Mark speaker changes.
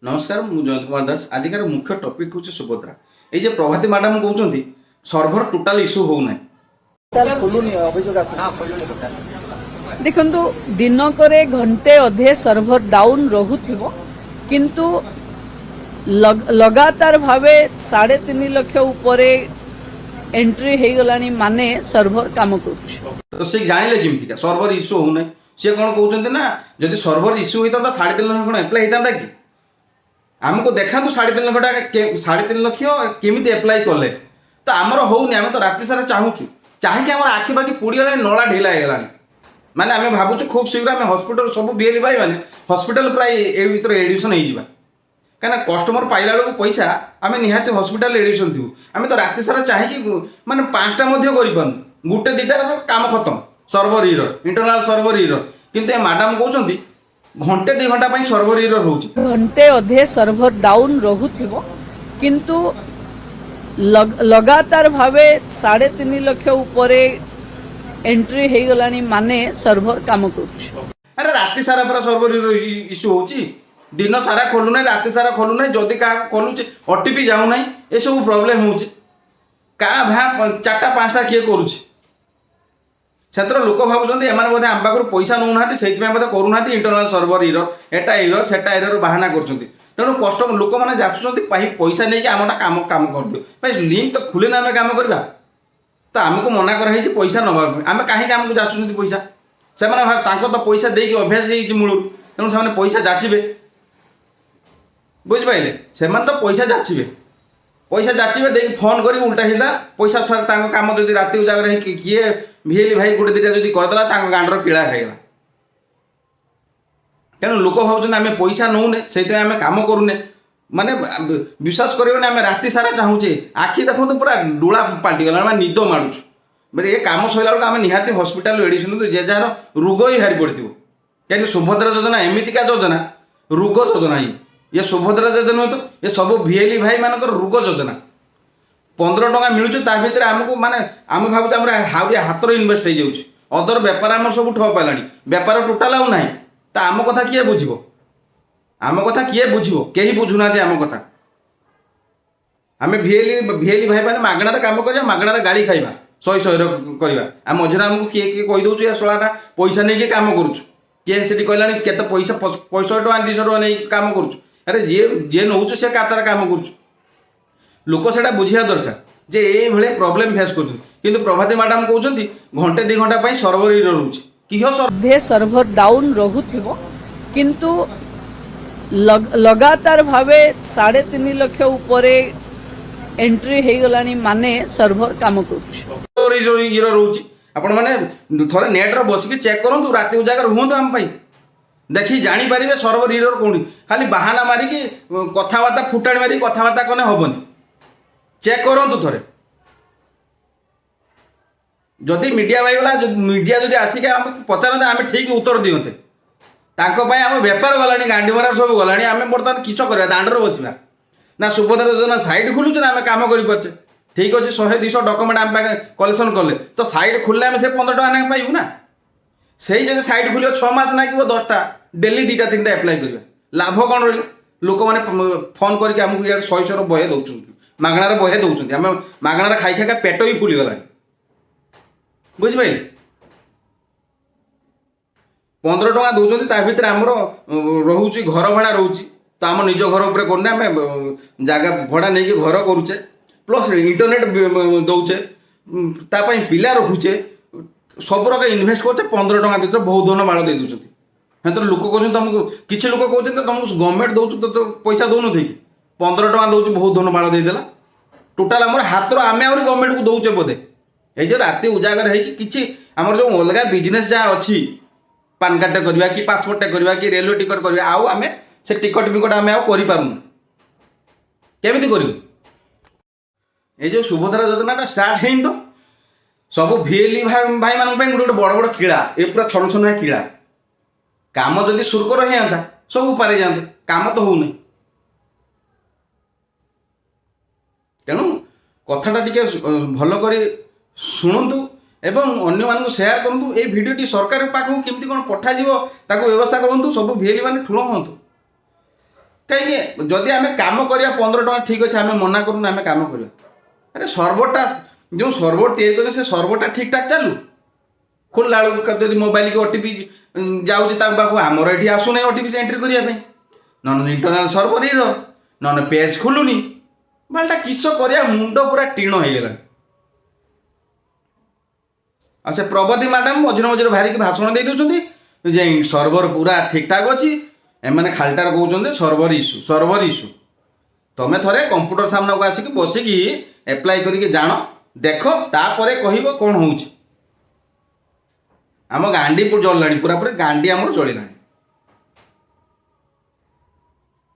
Speaker 1: नमस्कार मु जयंत कुमार दास आजिकार मुख्य टॉपिक हूँ सुभद्रा ये प्रभाती मैडम कहते सर्भर टोटाल इश्यू होना
Speaker 2: देखु दिनक घंटे अधे सर्भर डाउन रोथो किंतु लगातार भावे 3.5 लाख उपर एंट्री हो गलानी माने सर्भर काम कर
Speaker 1: तो से जानिले केमती सर्भर इश्यू होना सी कौन कहते ना जदि सर्भर इश्यू होता 3.5 लाख कौन एप्लाई होता कि आमको देखा 3.5 लाख टाइम 3.5 लाख केमी एप्लाई कले तो आमर होनी आम तो राति सारा चाहूँ चाहिए आम आखि बाखि पोड़गला नला ढिला होगा माने आम भावुँ खूब शीघ्र आम हस्पिटाल सब बीएल भाई मैंने हस्पिटाल प्राय एडमिशन हो कहीं कस्टमर पाइला बेलू पैसा आम निहाती हस्पिटाल एडमिशन थी आम तो राति सारा चाहिए माने 5टा कर गोटे 2टा काम खत्म server error internal server error किंतु ए मैडम कहते घंटे 2 घंटा सर्भर इरर हो
Speaker 2: घंटे अधे सर्भर डाउन रोथो किंतु लगातार भावे 3.5 लाख उपर एंट्री हो गलानी माने सर्भर काम कर
Speaker 1: अरे राति सारा पूरा सर्भर इश्यू होची दिन सारा खोलू ना राति सारा खोलू ना जदि क्या खोलुचे ओटीपी जाऊ ना ये सब प्रॉब्लम हो क्या भा 4टा 5टा किए करुच्ची से लोक भावुं एम बोधे आम पाखर पैसा नौ ना से करूना इंटरनाल सर्भर इरर एटा इरर सेटा इरर बाहाना कर तेणु कस्टमर लोक मैंने जाचुंट पैसा नहीं आमटा काम काम कर दियो भाई लिंक तो खुले ना आम काम करवा तो आमको मना कराई पैसा नवा आम कहीं आमको जाचुंट पैसा से तो पैसा देकी अभ्यास हो मूल तेणु से पैसा जाचिबे बुझिपारे से तो पैसा जाचिबे देखिए फोन कर उल्टा सीधा पैसा थोड़ा काम जब राति उजागर किए भिएली भाई गोटे 2टा जब करदेला गांडर किला खाईगला तेणु लोक भावुं आम पैसा नौने से आम कम करूने माने विश्वास करें आम राति सारा चाहूचे आखि देखो पूरा डोला पाटिगला मैं निद माड़ुछु बोले ये कम सरला बेलू आम निहाती हस्पिटाल एडमिशन जे जार रोग ही हारी पड़ो कहीं सुभद्रा योजना एमतीका योजना रोग योजना ये सुभद्रा योजना नुह तो ये सब भिएली भाई मान रोग योजना 15 टଙ୍କା मिलूँ ता भर आमको माने आम भावुँ हावरी हाथर इनवेस्ट हो अदर बेपार आम सब ठप है बेपार टोटाल आउ ना तो आम कथा किए बुझ आम कथा किए बुझ कहीं बुझुना आम कथा आम भिएली भाई मैंने मागणार काम करवा मागणार गाड़ी खाइबा 100 करवा आ मझे आमको किए किए कहीदे शोला पैसा नहीं काम करुँ किए से कहला के पैसा 65 टଙ୍କା 200 टଙ୍କା नहीं काम करुँ अरे जे नौ से तार काम कर लोक से बुझा दरकार जे ये भाई प्रोब्लेम फेस कर प्रभाती मैडम कहते घंटे 2 घंटा सर्भर इरर हो
Speaker 2: सर्भर डाउन रोथो किंतु लगातार भावे 3.5 लाख उपर एंट्री हो गलानी माने सर्भर काम कर
Speaker 1: इरर रोचे आपण मैंने थोड़े नेट्रे बसिक चेक करूँ राति उजागर हूँ आम देखी जानीपर सर्भर इरर कौन खाली बाहाना मारिकी कथबार्ता फुटाणी मारिकी कथबार्ता कने हेनी चेक करूँ थे जदि मीडिया भाई वाला मीडिया जब आसिक पचारते आम ठीक उत्तर दिंते आम बेपार गला गांडी मरा सब गला आम बर्तमान किस कर दांडर बसवा ना सुभद्रा योजना सैड खोलुचे ना आम कम कर ठीक अच्छे 100-200 डॉक्यूमेंट आम कलेक्शन कले तो सैड खोलने आम से 15 टଙ୍କା ना पाइबू ना से जब सैड खोल 6 मास नागिब 10टा डेली 2टा 3टा एप्लाई कर लाभ कौन रही लोक मैंने फोन करके आमको 100 बहे दौरान मागणार बहे दौरान आम मागणार खाई खाई पेट भी फुलीगला बुझिपारे 15 टଙ୍କା दौरान ता भर आमर रोचे घर भड़ा रोचे तो आम निज घर उपर करने आम जगह भड़ा नहीं घर करुचे प्लस इंटरनेट दौचे तापाई पिला रखुचे सब रक इनभेस्ट करचे 15 टଙ୍କା देते बहुत धन बाड़ दे दूसरी हाँ तो लोक कहते तुमको किसी लोक कहते तुमको गवर्नमेंट दौर तो पैसा दौन थे कि 15 टଙ୍କା दौर बहुत धन बाड़ देदेला टोटाल आम हाथ आम आहरी गवर्नमेंट को दौचे बोधे ये जो राति उजागर है कि आमर जो अलग बिजनेस जहाँ अच्छी पान कार्ड करवा कि पासपोर्ट करवा कि रेलवे टिकट करवा आउ आम से टिकट बिकट आम आम केमी करूँ ये जो सुभद्रा योजना स्टार्ट है तो सब भिएली भाई मान गोटे गोटे बड़ बड़ किला ये पूरा छन छन किला काम जदि सुरकर होता सब पारे जाते काम तो होने तेणु कथाटा टिके भल कर शुणु एवं अन्य मानक सेयार करूँ ये भिडियोटी सरकार पाखक केमती कौन पठाଯିव ताको व्यवस्था करूँ सब भिएली मैंने ठूल हूँ कहीं जदि आम कम करिया 15 टଙ୍କା ठीक अच्छे आम मना करूँ आम कम करिया अरे सर्वरटा जो सर्वर तैयारी से सर्वरटा ठीक ठाक चालू खोलला बेलू मोबाइल की ओटीपी जाऊँगी पाखु आमर ये आसूना ओटीपी से एंट्री करने नन इंटरनाल सर्वर एरर नन पेज खुलूनी बालटा किस कर मुंड पूरा टीण हो गला अच्छा प्रगति मैडम मझे मझे बाहरिक भाषण दे दूसरी जे सर्वर पूरा ठीक ठाक अच्छी एम खालटार कहते सर्वर इश्यू तुम थे कंप्यूटर सामना को आसिक बसिकी एप्लाय करके जान देख तापर कह कौन हो आम गांडी जल्ला पूरा पूरी गांडी आम चलला।